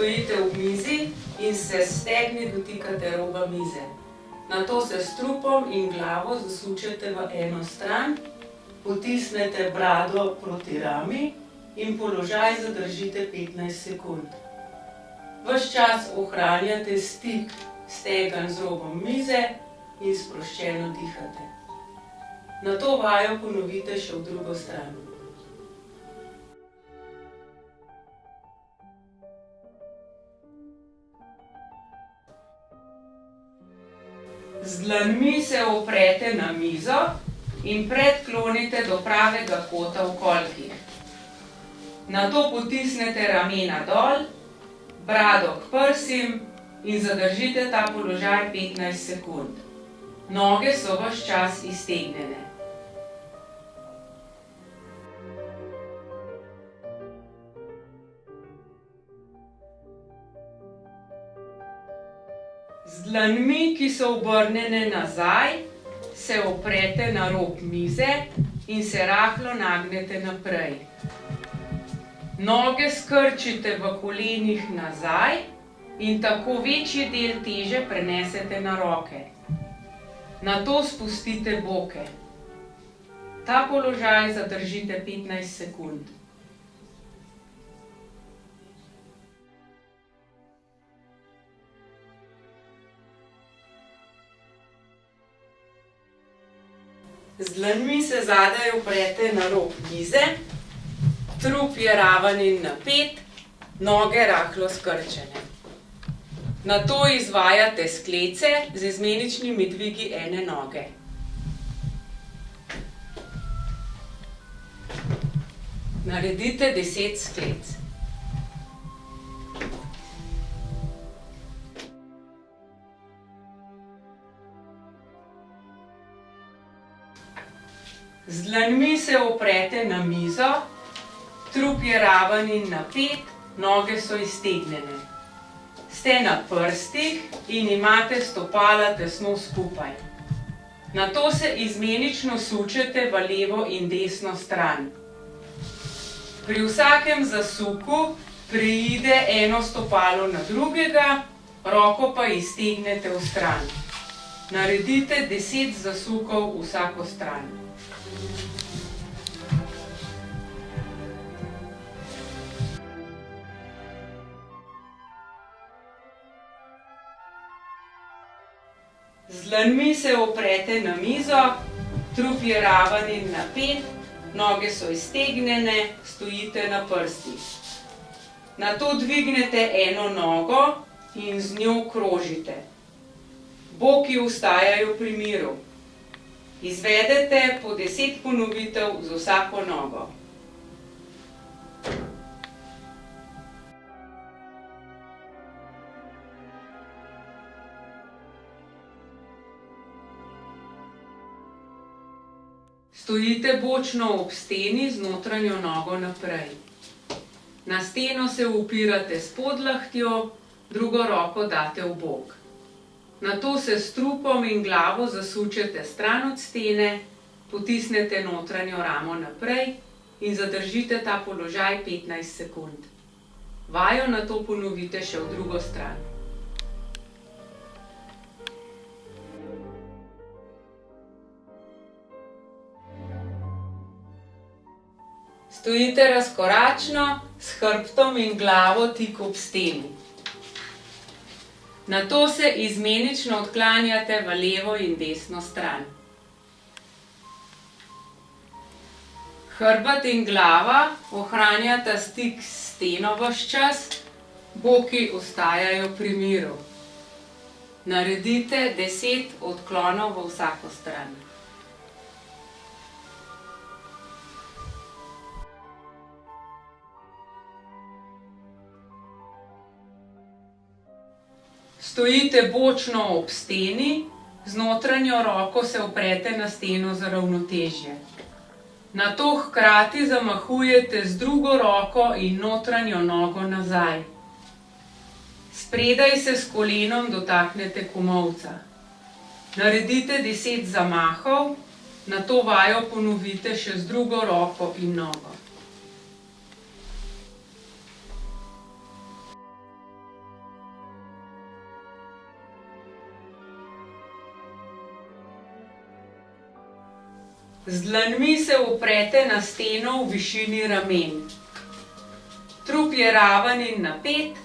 stojite v mizi in se s stegni dotikate roba mize. Nato se s trupom in glavo zasučete v eno stran, potisnete brado proti rami in položaj zadržite 15 sekund. Ves čas ohranjate stik stegenj z robom mize in sproščeno dihate. Nato vajo ponovite še v drugo stran. Z dlanmi se oprete na mizo in predklonite do pravega kota v kolkih. Nato potisnete ramena dol, brado k prsim in zadržite ta položaj 15 sekund. Noge so ves čas iztegnjene. Z dlanmi, ki so obrnjene nazaj, se oprete na rob mize in se rahlo nagnete naprej. Noge skrčite v kolenih nazaj in tako večji del teže prenesete na roke. Nato spustite boke. Ta položaj zadržite 15 sekund. Z dlanmi se zadaj oprete na rob mize, trup je raven in napet, noge rahlo skrčene. Nato izvajate sklece z izmeničnimi dvigi ene noge. Naredite 10 sklec. Z dlanmi se oprete na mizo, trup je raven in napet, noge so iztegnjene. Ste na prstih in imate stopala tesno skupaj. Nato se izmenično sučete v levo in desno stran. Pri vsakem zasuku preide eno stopalo na drugega, roko pa iztegnete v stran. Naredite 10 zasukov vsako stran. Z dlanmi se oprete na mizo, trup je raven in napet, noge so iztegnjene, stojite na prstih. Nato dvignete eno nogo in z njo krožite. Boki ostajajo pri miru. Izvedete po 10 ponovitev z vsako nogo. Stojite bočno ob steni z notranjo nogo naprej. Na steno se upirate s podlahtjo, drugo roko date v bok. Nato se s trupom in glavo zasučete stran od stene, potisnete notranjo ramo naprej in zadržite ta položaj 15 sekund. Vajo nato ponovite še v drugo stran. Stojite razkoračno, s hrbtom in glavo tik ob steni. Nato se izmenično odklanjate v levo in desno stran. Hrbet in glava ohranjata stik s steno ves čas, boki ostajajo pri miru. Naredite 10 odklonov v vsako stran. Stojite bočno ob steni, z notranjo roko se oprete na steno za ravnotežje. Nato hkrati zamahujete z drugo roko in notranjo nogo nazaj. Spredaj se s kolenom dotaknete komolca. Naredite 10 zamahov, nato vajo ponovite še z drugo roko in nogo. Z dlanmi se oprete na steno v višini ramen. Trup je raven in napet,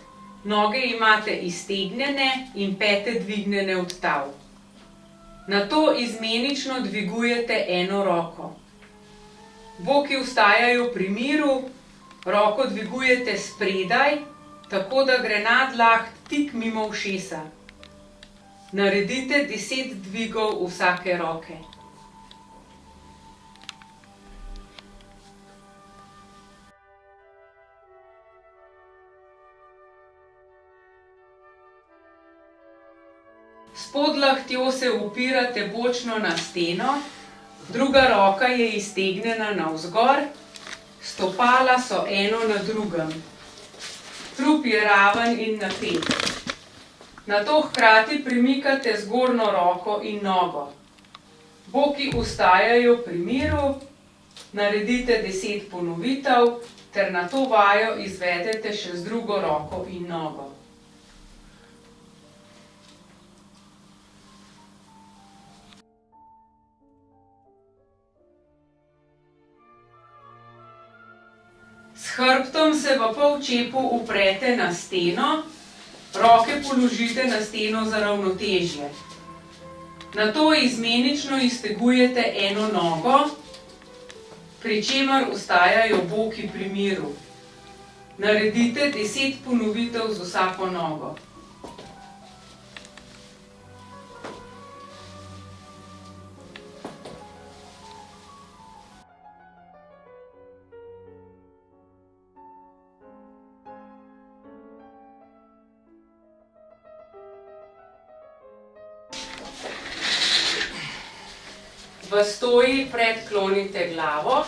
noge imate iztegnjene in pete dvignjene od tal. Nato izmenično dvigujete eno roko. Boki vstajajo pri miru, roko dvigujete spredaj, tako da gre nadlaht tik mimo ušesa. Naredite 10 dvigov vsake roke. S podlahtjo se upirate bočno na steno, druga roka je iztegnjena navzgor, stopala so eno na drugem. Trup je raven in napet. Nato hkrati premikate zgornjo roko in nogo. Boki vstajajo pri miru, naredite 10 ponovitev ter nato vajo izvedete še z drugo roko in nogo. S hrbtom se v polčepu uprete na steno, roke položite na steno za ravnotežje. Nato izmenično iztegujete eno nogo, pri čemer vstajajo boki pri miru. Naredite 10 ponovitev z vsako nogo. V stoji predklonite glavo,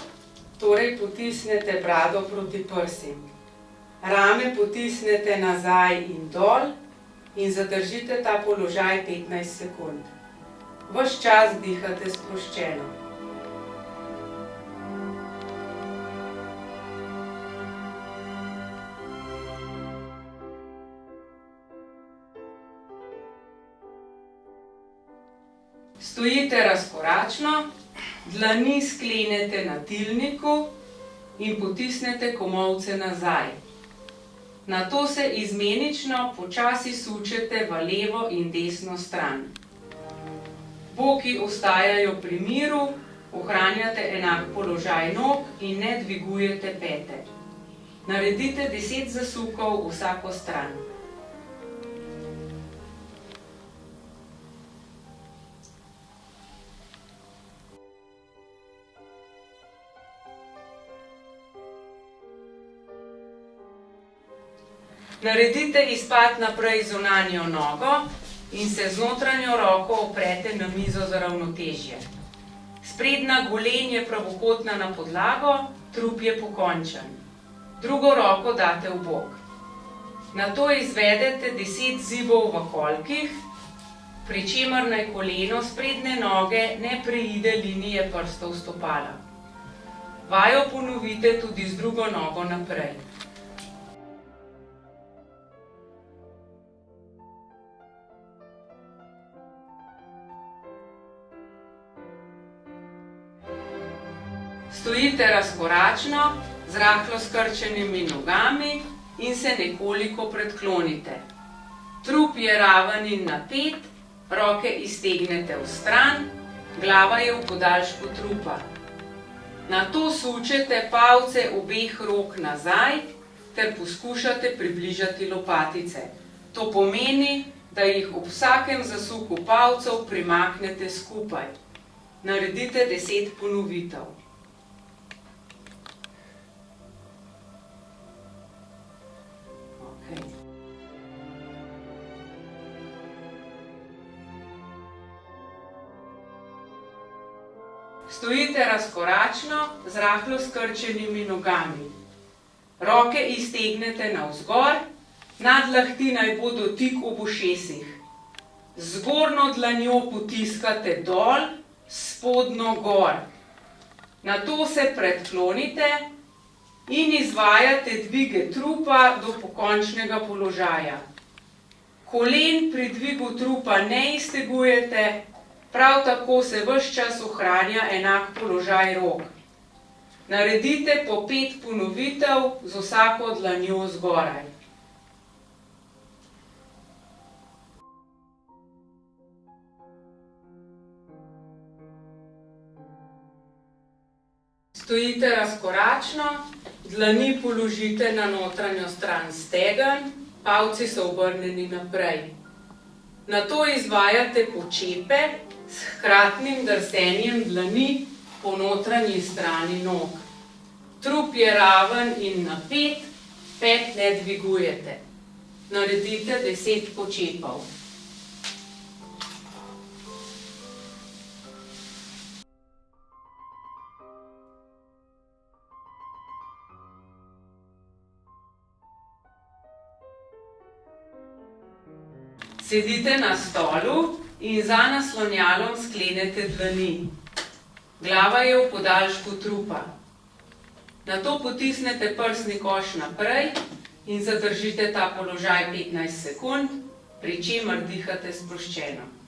torej potisnete brado proti prsim. Rame potisnete nazaj in dol in zadržite ta položaj 15 sekund. Ves čas dihate sproščeno. Stojite razkoračno, dlani sklenete na tilniku in potisnete komolce nazaj. Nato se izmenično počasi sučete v levo in desno stran. Boki ostajajo pri miru, ohranjate enak položaj nog in ne dvigujete pete. Naredite 10 zasukov vsako stran. Naredite izpad naprej zunanjo nogo in se z notranjo roko oprete na mizo za ravnotežje. Sprednja golen je pravokotna na podlago, trup je pokončen. Drugo roko date v bok. Nato izvedete 10 zibov v kolkih, pri čemer naj koleno sprednje noge ne preide linije prstov stopala. Vajo ponovite tudi z drugo nogo naprej. Stojite razkoračno, z rahlo skrčenimi nogami in se nekoliko predklonite. Trup je raven in napet, roke iztegnete v stran, glava je v podaljšku trupa. Nato sučete palce obeh rok nazaj ter poskušate približati lopatice. To pomeni, da jih ob vsakem zasuku palcev primaknete skupaj. Naredite 10 ponovitev. Stojite razkoračno, z rahlo skrčenimi nogami. Roke iztegnete navzgor, nadlahti naj bodo tik ob ušesih. Zgornjo dlanjo potiskate dol, spodnjo gor. Nato se predklonite in izvajate dvige trupa do pokončnega položaja. Kolen pri dvigu trupa ne iztegujete, Prav tako se ves čas ohranja enak položaj rok. Naredite po 5 ponovitev z vsako dlanjo zgoraj. Stojite razkoračno, dlani položite na notranjo stran stegen, palci so obrnjeni naprej. Nato izvajate počepe s hkratnim drsenjem dlani po notranji strani nog. Trup je raven in napet, pet ne dvigujete. Naredite 10 počepov. Sedite na stolu in za naslonjalom sklenete dlani. Glava je v podaljšku trupa. Nato potisnete prsni koš naprej in zadržite ta položaj 15 sekund, pri čemer dihate sproščeno.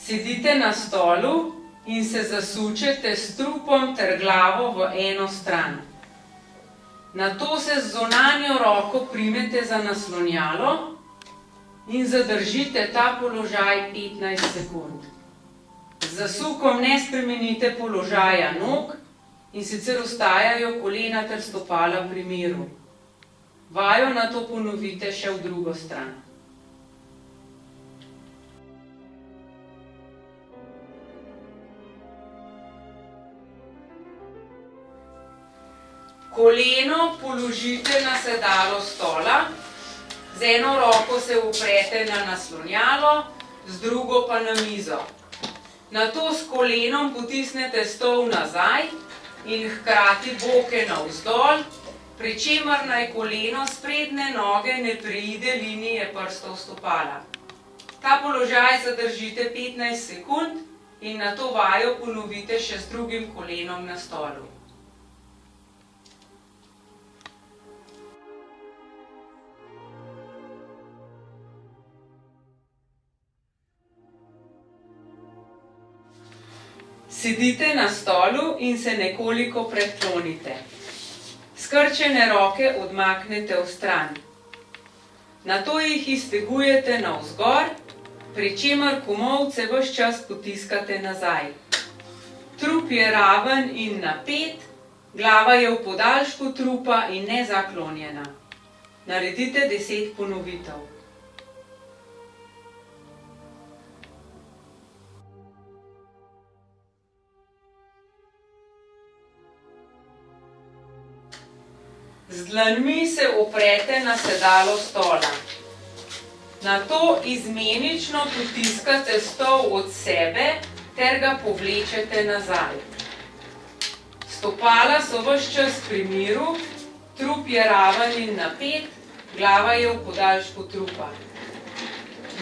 Sedite na stolu in se zasučete s trupom ter glavo v eno stran. Nato se z zunanjo roko primete za naslonjalo in zadržite ta položaj 15 sekund. Z zasukom ne spremenite položaja nog in sicer ostajajo kolena ter stopala pri miru. Vajo nato ponovite še v drugo stran. Koleno položite na sedalo stola, z eno roko se uprete na naslonjalo, z drugo pa na mizo. Nato s kolenom potisnete stol nazaj in hkrati boke navzdol, pri čemer naj koleno sprednje noge ne preide linije prstov stopala. Ta položaj zadržite 15 sekund in nato vajo ponovite še z drugim kolenom na stolu. Sedite na stolu in se nekoliko predklonite. Skrčene roke odmaknete v stran. Nato jih iztegujete navzgor, pri čemer komolce ves čas potiskate nazaj. Trup je raven in napet, glava je v podaljšku trupa in ne zaklonjena. Naredite 10 ponovitev. Z dlanmi se oprete na sedalo stola. Nato izmenično potiskate stol od sebe ter ga povlečete nazaj. Stopala so ves čas pri miru, trup je raven in napet, glava je v podaljšku trupa.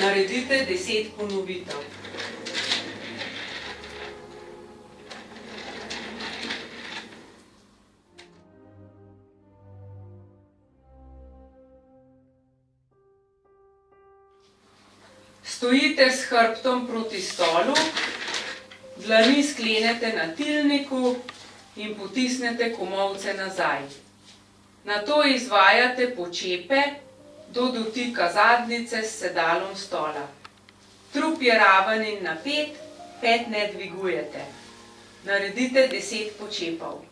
Naredite 10 ponovitev. Stojite s hrbtom proti stolu, dlani sklenete na tilniku in potisnete komolce nazaj. Nato izvajate počepe do dotika zadnjice s sedalom stola. Trup je raven in napet, pet ne dvigujete. Naredite 10 počepov.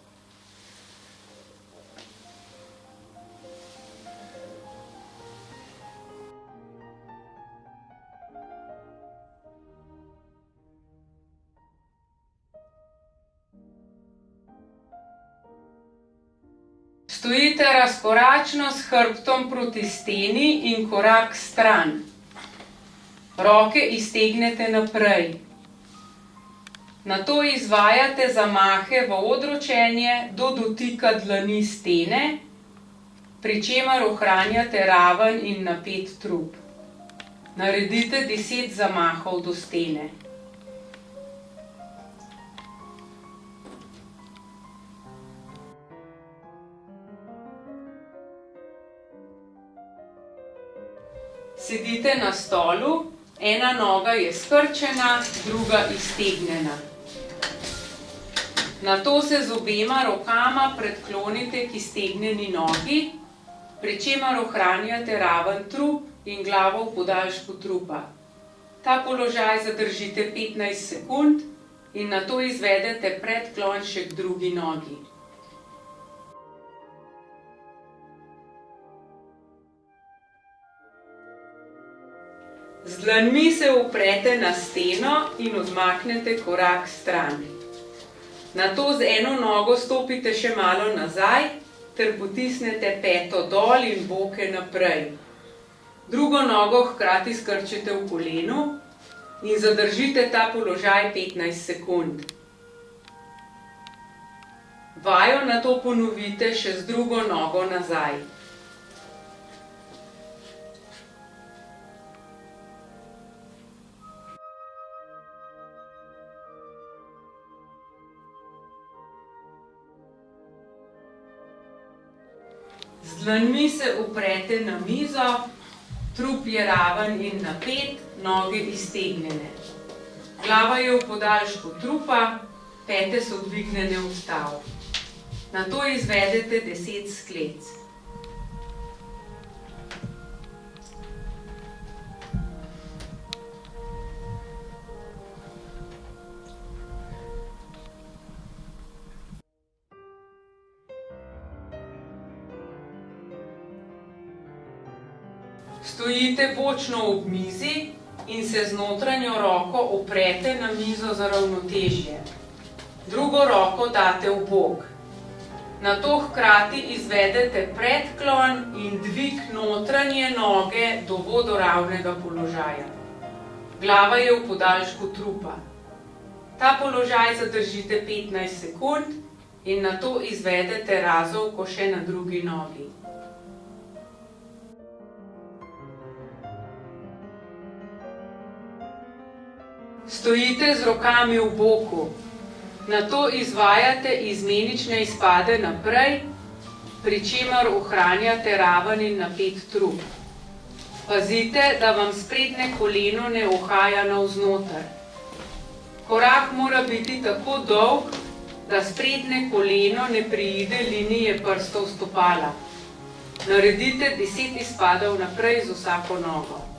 Stojite razkoračno s hrbtom proti steni in korak stran. Roke iztegnete naprej. Nato izvajate zamahe v odročenje do dotika dlani stene, pri čemer ohranjate raven in napet trup. Naredite 10 zamahov do stene. Sedite na stolu, ena noga je skrčena, druga iztegnjena. Nato se z obema rokama predklonite k iztegnjeni nogi, pri čemer ohranjate raven trup in glavo v podaljšku trupa. Ta položaj zadržite 15 sekund in nato izvedete predklon še k drugi nogi. Z dlanmi se oprete na steno in odmaknete korak stran. Nato z eno nogo stopite še malo nazaj ter potisnete peto dol in boke naprej. Drugo nogo hkrati skrčite v kolenu in zadržite ta položaj 15 sekund. Vajo nato ponovite še z drugo nogo nazaj. Z dlanmi se oprete na mizo, trup je raven in napet, noge iztegnjene. Glava je v podaljšku trupa, pete so dvignjene v stav. Nato izvedete 10 sklec. Stojite bočno ob mizi in se z notranjo roko oprete na mizo za ravnotežje. Drugo roko date v bok. Nato hkrati izvedete predklon in dvig notranje noge do vodoravnega položaja. Glava je v podaljšku trupa. Ta položaj zadržite 15 sekund in nato izvedete razovko še na drugi nogi. Stojite z rokami v boku. Nato izvajate izmenične izpade naprej, pri čemer ohranjate raven in napet trup. Pazite, da vam sprednje koleno ne uhaja navznoter. Korak mora biti tako dolg, da sprednje koleno ne preide linije prstov stopala. Naredite 10 izpadov naprej z vsako nogo.